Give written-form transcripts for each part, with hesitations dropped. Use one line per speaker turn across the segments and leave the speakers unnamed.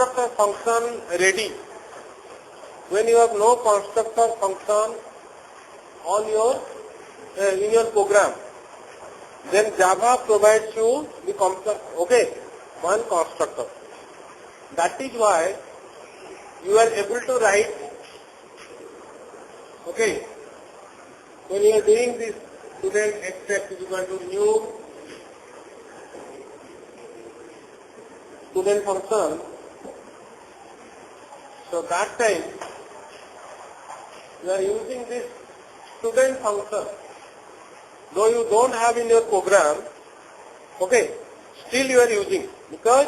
constructor function ready, when you have no constructor function on your in your program, then Java provides you the one constructor. That is why you are able to write, when you are doing this student extract is equal to new student function. So that time you are using this student function. Though you don't have in your program, still you are using, because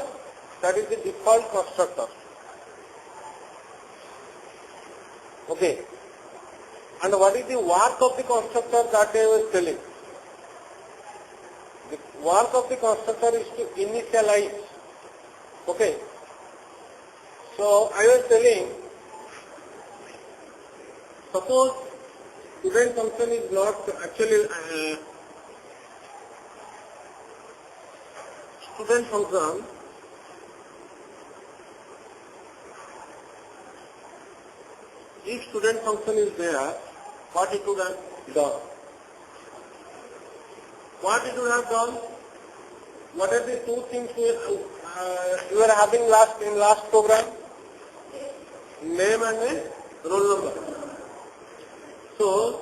that is the default constructor. And what is the work of the constructor that I was telling? The work of the constructor is to initialize. So I was telling, suppose student function is not actually student function. If student function is there, what it would have done? What it would have done? What are the two things you were having in last program? Name and a roll number. So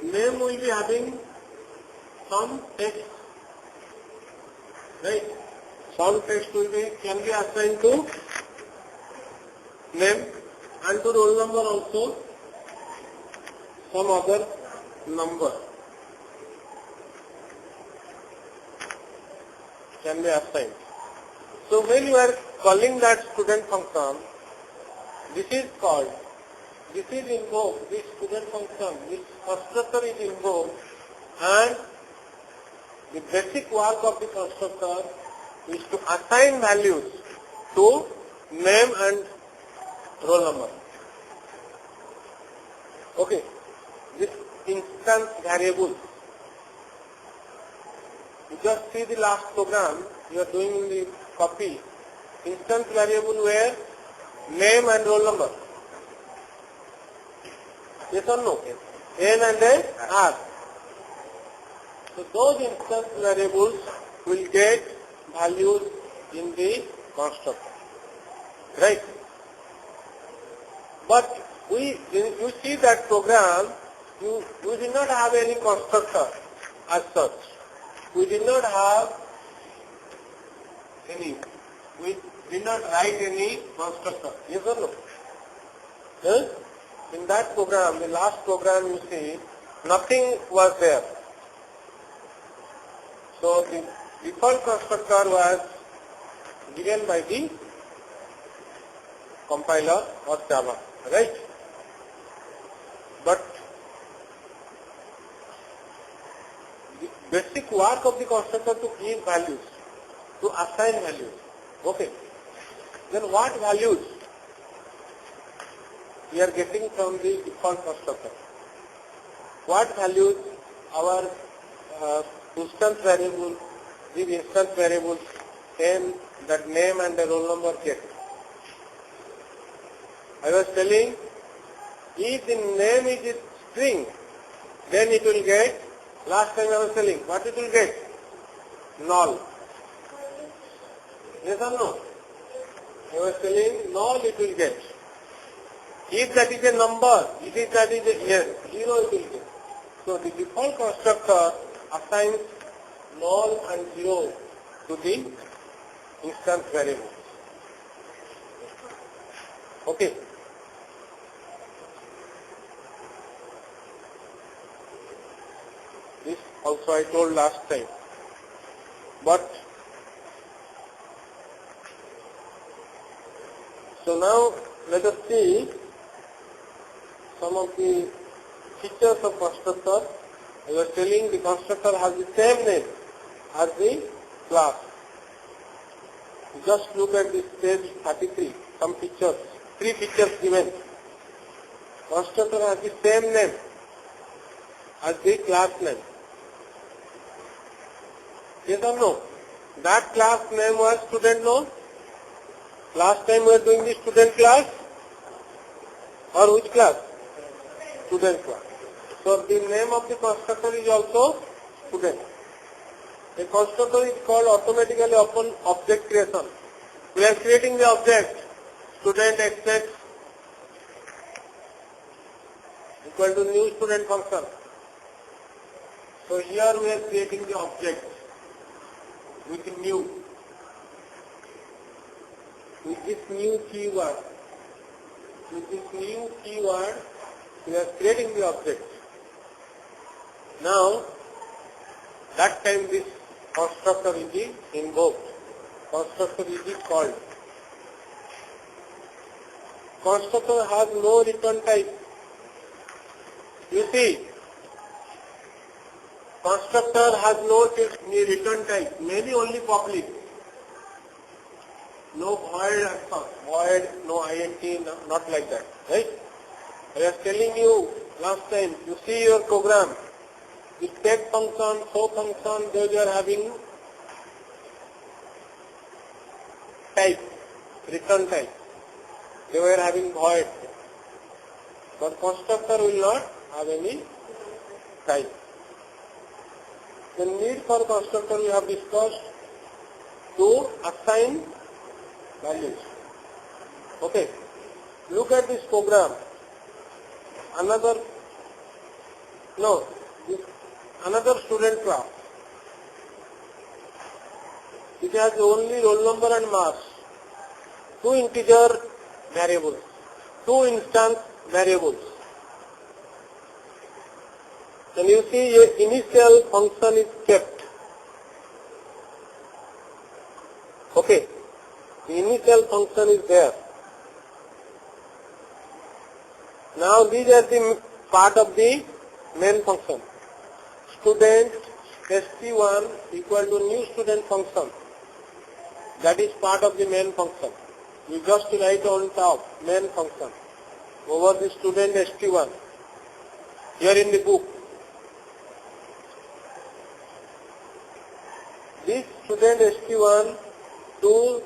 name will be having some text, right? Some text can be assigned to name, and to roll number also some other number can be assigned. So when you are calling that student function, this is invoked, this student function, this constructor is invoked, and the basic work of the constructor is to assign values to name and roll number. This instance variable. You just see the last program you are doing in the copy. Instance variable where name and roll number. Yes or no? N and a R. So those instance variables will get values in the constructor. Right? But when you see that program, you did not have any constructor as such. We did not write any constructor. Yes or no? Yes? In that program, the last program you see, nothing was there. So the default constructor was given by the compiler or Java, right? But the basic work of the constructor to give values, to assign values. Then what values we are getting from the default constructor? What values our instance variable, these instance variables, and that name and the roll number get? I was telling, if the name is a string, then it will get, last time I was telling, what it will get? Null. Yes or no? I was telling, null it will get. If that is a number, if that is a yes, 0 it will get. So the default constructor assigns null and 0 to the instance variable. This also I told last time. But so now let us see some of the features of constructor. I was telling the constructor has the same name as the class. Just look at this page 33, some features, 3 features given. Constructor has the same name as the class name. Yes or no? That class name was student, no? Last time we were doing the student class or which class? Student class. So the name of the constructor is also student. A constructor is called automatically upon object creation. We are creating the object student xx equal to new student function. So here we are creating the object with new. With this new keyword, we are creating the object. Now, that time this constructor is invoked. Constructor is called. Constructor has no return type. You see, constructor has no return type, maybe only public. No void, no int, not like that, right? I was telling you last time, you see your program, the take function, show function, those are having type, return type. They were having void. But constructor will not have any type. The need for constructor we have discussed to assign values. Okay. Look at this program. Another student class. It has only roll number and marks. Two integer variables. Two instance variables. And you see a initial function is kept. Okay. The initial function is there. Now these are the part of the main function. Student st1 equal to new student function. That is part of the main function. You just write on top main function over the student st1 here in the book. This student st1 to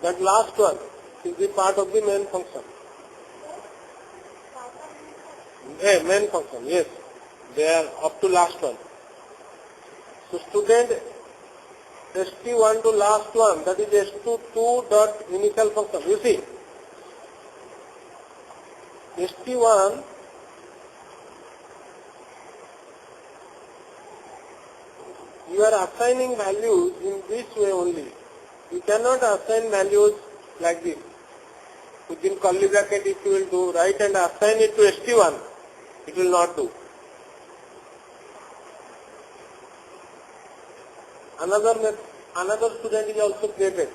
that last one is the part of the main function. Main function, yes. They are up to last one. So student st1 to last one, that is st2 dot initial function. You see, st1 you are assigning values in this way only. You cannot assign values like this. Within curly bracket if you will do right and assign it to st1, it will not do. Another student is also created,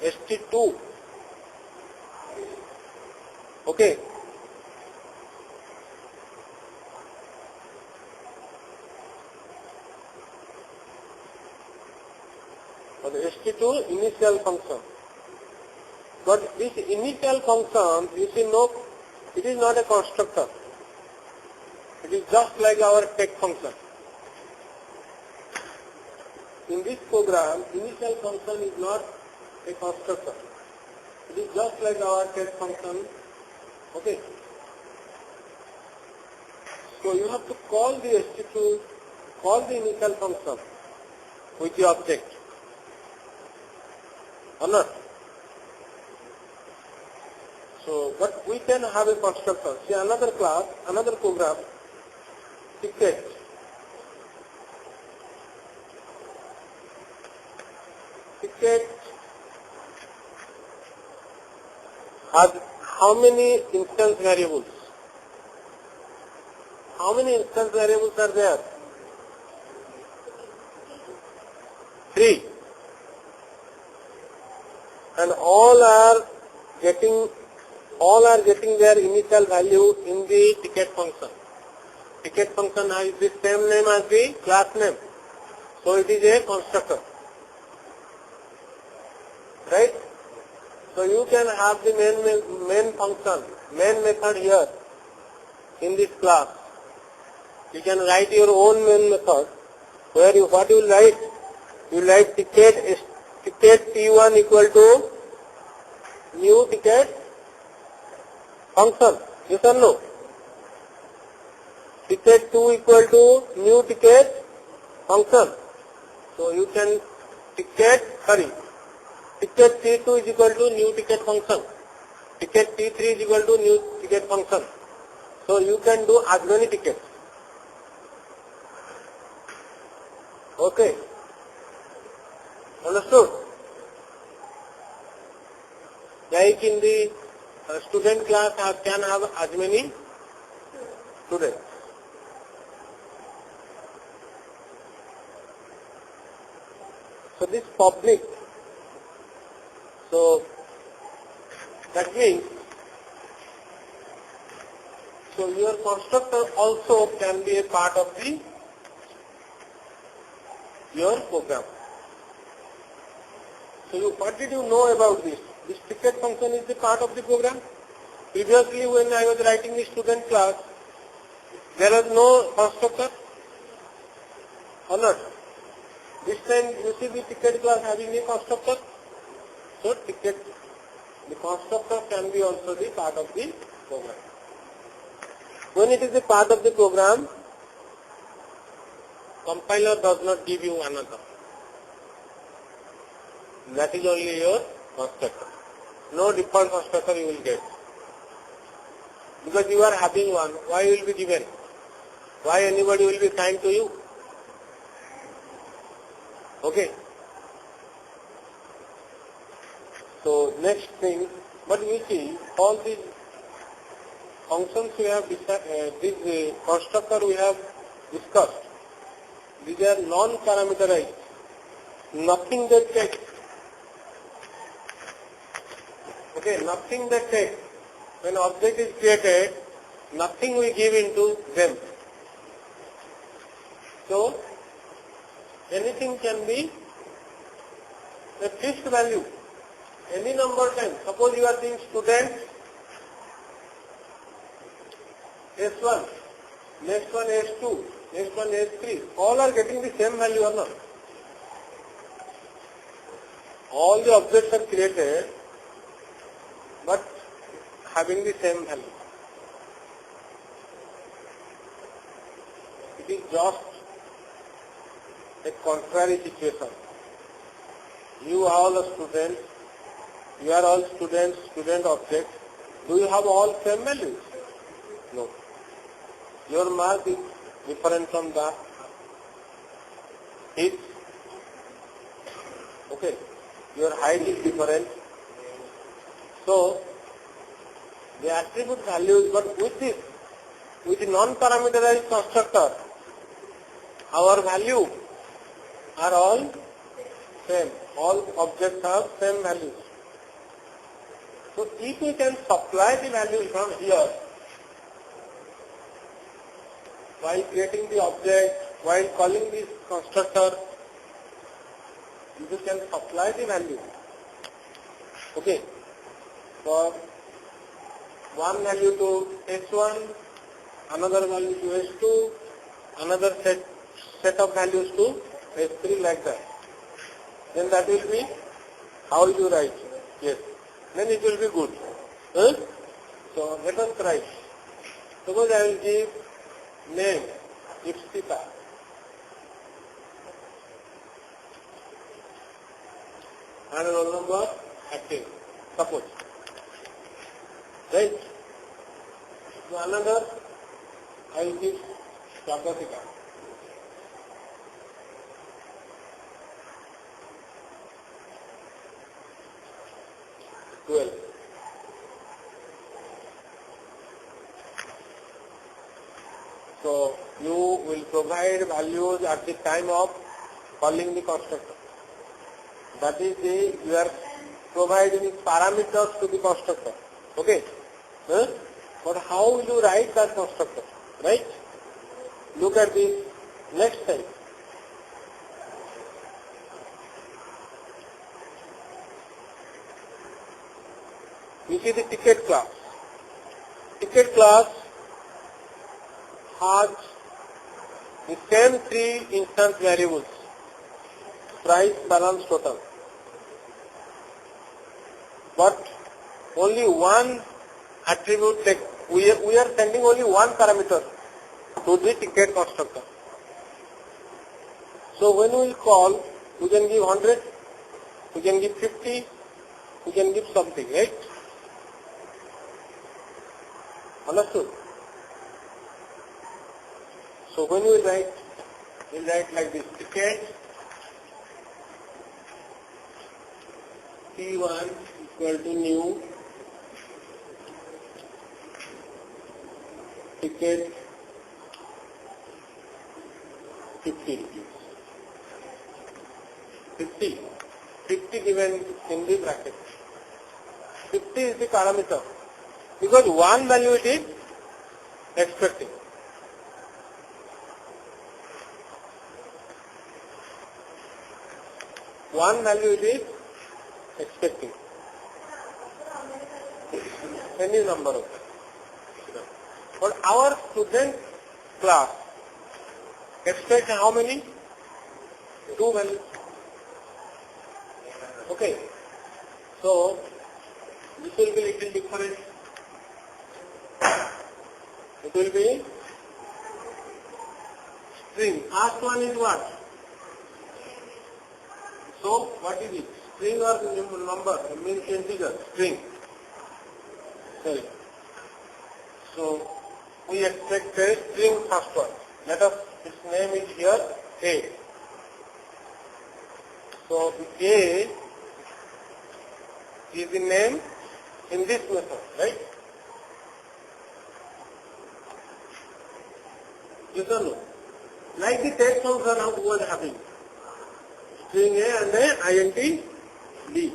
st2. Okay. For the st2 initial function. But this initial function, you see, no, it is not a constructor. It is just like our take function. In this program, initial function is not a constructor. It is just like our take function. Okay. So you have to call the st2, call the initial function with the object. Or not? So, but we can have a constructor. See, another class, another program, ticket. Ticket has how many instance variables? How many instance variables are there? 3. And all are getting their initial value in the ticket function. Ticket function has the same name as the class name. So it is a constructor. Right? So you can have the main function, main method here in this class. You can write your own main method where what you will write? You write ticket T1 equal to new ticket function. Yes or no? Ticket 2 equal to new ticket function. So you can ticket T2 is equal to new ticket function. Ticket T3 is equal to new ticket function. So you can do as many tickets. Okay. Understood? Like in the student class can have as many students. So this public, so that means, so your constructor also can be a part of your program. So what did you know about this? This ticket function is the part of the program. Previously when I was writing the student class, there was no constructor or not. This time you see the ticket class having a constructor. So the constructor can be also the part of the program. When it is a part of the program, compiler does not give you another. That is only your constructor. No default constructor you will get. Because you are having one, why you will be given? Why anybody will be kind to you? Okay. So next thing, but we see all these functions we have this constructor we have discussed. These are non-parameterized. Nothing that takes. Okay, nothing that takes. When object is created, nothing we give into them. So anything can be a fixed value. Any number can. Suppose you are saying student S1, next one S2, next one S3. All are getting the same value or not? All the objects are created but having the same value. It is just a contrary situation. You are all students, you are all students, student objects. Do you have all same values? No. Your mark is different from the his. Okay. Your height is different. So, the attribute values, but with the non-parameterized constructor, our value are all same. All objects have same values. So, if we can supply the values from here, while creating the object, while calling this constructor, you can supply the value. Okay. For one value to S1, another value to S2, another set of values to S3, like that. Then that will be how you write. Yes. Then it will be good. Huh? So let us write. Suppose I will give name Ipsita. And roll number 13. Suppose. Right? So another I will give Prakatika. So you will provide values at the time of calling the constructor. That is you are providing parameters to the constructor. Okay? Huh? But how will you write that constructor? Right? Look at this next time. You see the ticket class. Ticket class has the same three instance variables: price, balance, total. But only one attribute text. We are sending only one parameter to the ticket constructor. So when we call, we can give 100, we can give 50, we can give something, right? Understood? So when we write, we'll write like this: ticket T1 equal to new ticket 50 rupees. 50 given in the bracket. 50 is the parameter because one value it is expecting. One value it is expecting. Any number of them. But our student class expect how many? 2 values. Okay. So this will be little different. It will be string. First one is what? So what is it? String or number? It means integer. String. Sorry. So we expect a string first one. Let us, its name is here A. So A is the name in this method, right? Yes or no? Like the text function how was having string A and a int B,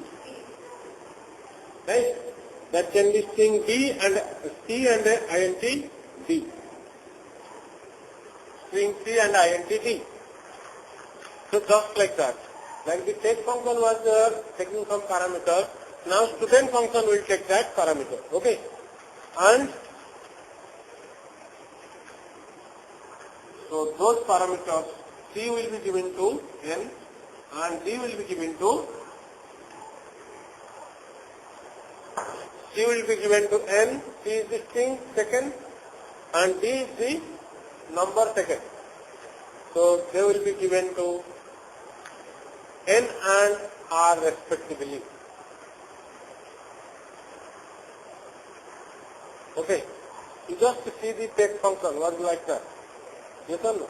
right? That can be string B and C and a int D, string C and int D. So just like that. Like the text function was taking some parameter, now student function will take that parameter, okay? And so those parameters, C will be given to N and D will be given to C will be given to N, C is the string second and D is the number second. So they will be given to N and R respectively. Okay. You just see the text function was like that. Yes or no?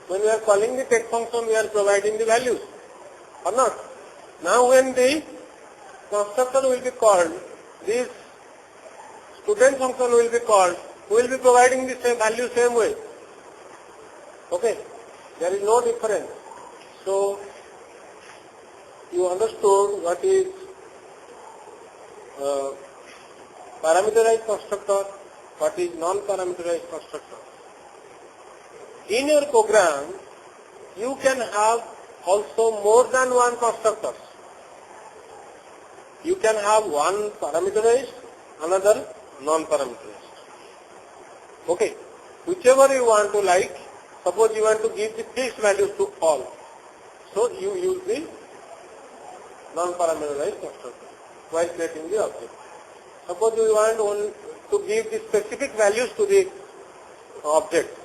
When we are calling the text function, we are providing the values or not. Now when the constructor will be called, this student function will be called, we will be providing the same value same way. Okay. There is no difference. So you understood what is parameterized constructor, what is non-parameterized constructor. In your program, you can have also more than one constructors. You can have one parameterized, another non-parameterized. Okay. Whichever you want to like, suppose you want to give the fixed values to all. So you use the non-parameterized constructor while creating the object. Suppose you want to give the specific values to the object,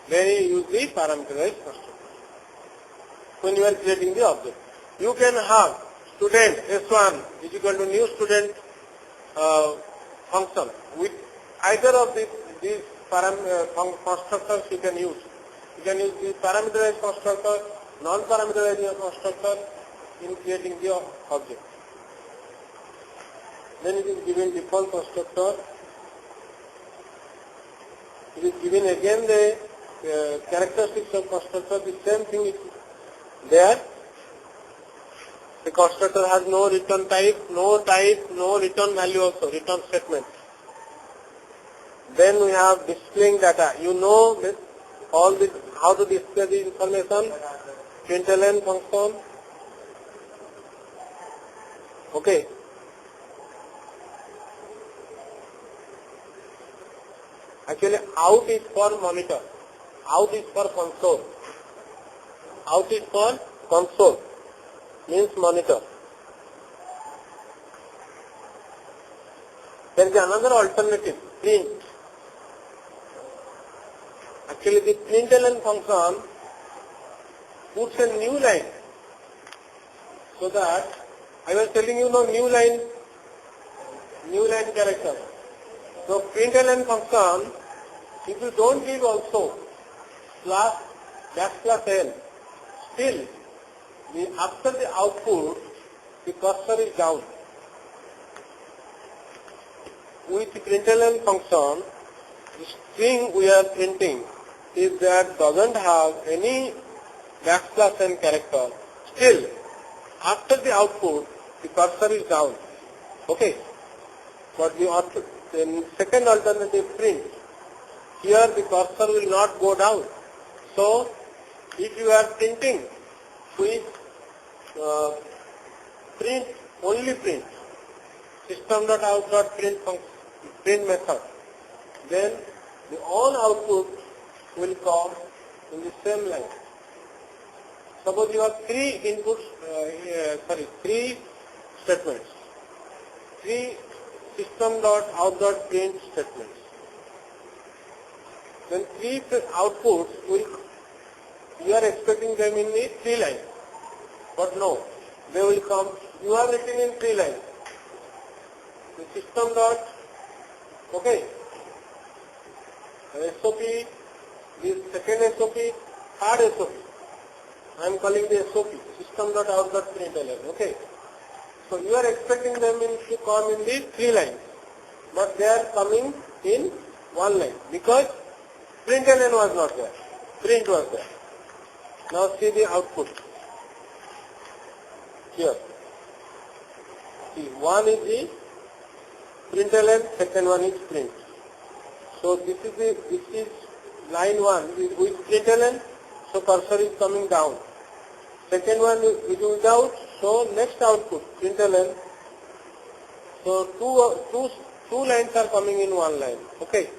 then you use the parameterized constructor when you are creating the object. You can have student S1 is equal to new student function with either of these constructors you can use. You can use the parameterized constructor, non-parameterized constructor in creating the object. Then it is given default constructor. It is given again the characteristics of constructor. The same thing is there. The constructor has no return type, no return value also, return statement. Then we have displaying data. You know this, all this, how to display the information. Println function. Okay. Actually, out is for monitor. Out is for console. Out is for console. Means monitor. There is another alternative, print. Actually, the println function puts a new line, so that I was telling you new line character. So println function, if you don't give also backslash n, still after the output the cursor is down. With the println function, the string we are printing is that doesn't have any backslash n character. Still, after the output, the cursor is down. Okay. But the second alternative, print, here the cursor will not go down. So, if you are printing with only print, system.out.print method, then the all output will come in the same line. Suppose you have three statements, three system.out.print statements. Then three outputs you are expecting them in the three lines, but no, they will come. You have written in three lines. The system dot, okay, SOP, this second SOP, third SOP. I am calling the SOP, system.out.println, okay. So you are expecting them to come in the three lines, but they are coming in one line because println was not there, print was there. Now see the output here. See, one is the println, second one is print. So this is line 1 with println, so cursor is coming down. Second one is without, so next output println. So two lines are coming in one line. Okay.